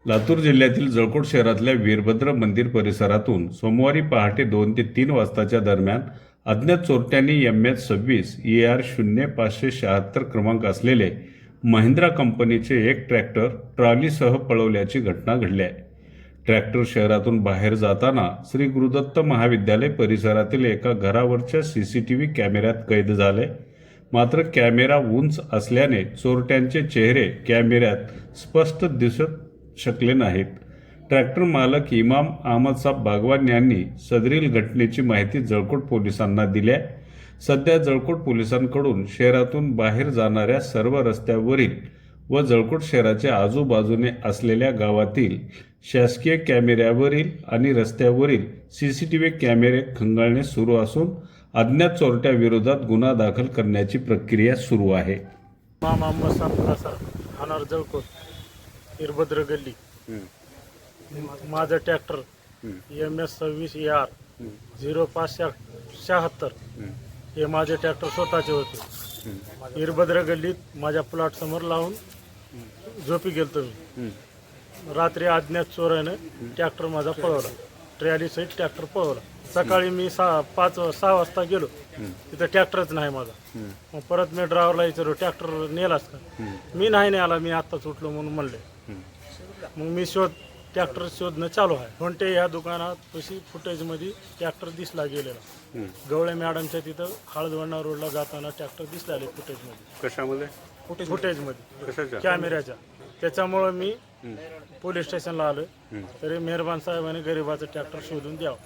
लातूर जिल्ह्यातील जळकोट शहरातल्या वीरभद्र मंदिर परिसरातून सोमवारी पहाटे 2 ते 3 वाजताच्या दरम्यान अज्ञात चोरट्यांनी MH26 ER 0576 क्रमांक असलेले महिंद्रा कंपनीचे एक ट्रॅक्टर ट्रॉलीसह पळवल्याची घटना घडली आहे. ट्रॅक्टर शहरातून बाहेर जाताना श्री गुरुदत्त महाविद्यालय परिसरातील एका घरावरच्या CCTV कॅमेऱ्यात कैद झाले. मात्र कॅमेरा उंच असल्याने चोरट्यांचे चेहरे कॅमेऱ्यात स्पष्ट दिसत शकले नाहीत. ट्रॅक्टर मालक इमाम अहमदसाब बागवान यांनी सदरील घटनेची माहिती जळकोट पोलिसांना दिली आहे. सध्या जळकोट पोलिसांकडून शहरातून बाहेर जाणाऱ्या सर्व रस्त्यावरील व जळकोट शहराच्या आजूबाजूने असलेल्या गावातील शासकीय कॅमेऱ्यावरील आणि रस्त्यावरील CCTV कॅमेरे खंगाळणे सुरू असून अज्ञात चोरट्याविरोधात गुन्हा दाखल करण्याची प्रक्रिया सुरू आहे. इमाम अहमदसाब राहणार जळकोट वीरभद्र गल्ली. माझं ट्रॅक्टर MS26 ER 0576 हे माझे ट्रॅक्टर स्वतःचे होते. वीरभद्र गल्लीत माझ्या प्लॉट समोर लावून झोपी गेलतो मी. रात्री अज्ञात चोराने ट्रॅक्टर माझा पळवला, ट्रॅली सहित ट्रॅक्टर पळवला. सकाळी मी 5-6 वाजता गेलो, तिथं ट्रॅक्टरच नाही माझा. मग परत मी ड्रायव्हरला विचारलो, ट्रॅक्टर नेलास का? मी नाही नेला, मी आत्ताच उठलो म्हणून म्हणले. मग मी ट्रॅक्टर शोधणं चालू आहे. कोणते या दुकानात तशी फुटेजमध्ये ट्रॅक्टर दिसला गेलेला. गवळे मॅडमच्या तिथं हळदवणा रोडला जाताना ट्रॅक्टर दिसलेले फुटेजमध्ये. कशामध्ये? फुटेजमध्ये कॅमेऱ्याच्या. त्याच्यामुळं मी पोलीस स्टेशनला आलो. तरी मेहरबान साहेबांनी गरिबाचं ट्रॅक्टर शोधून द्यावं.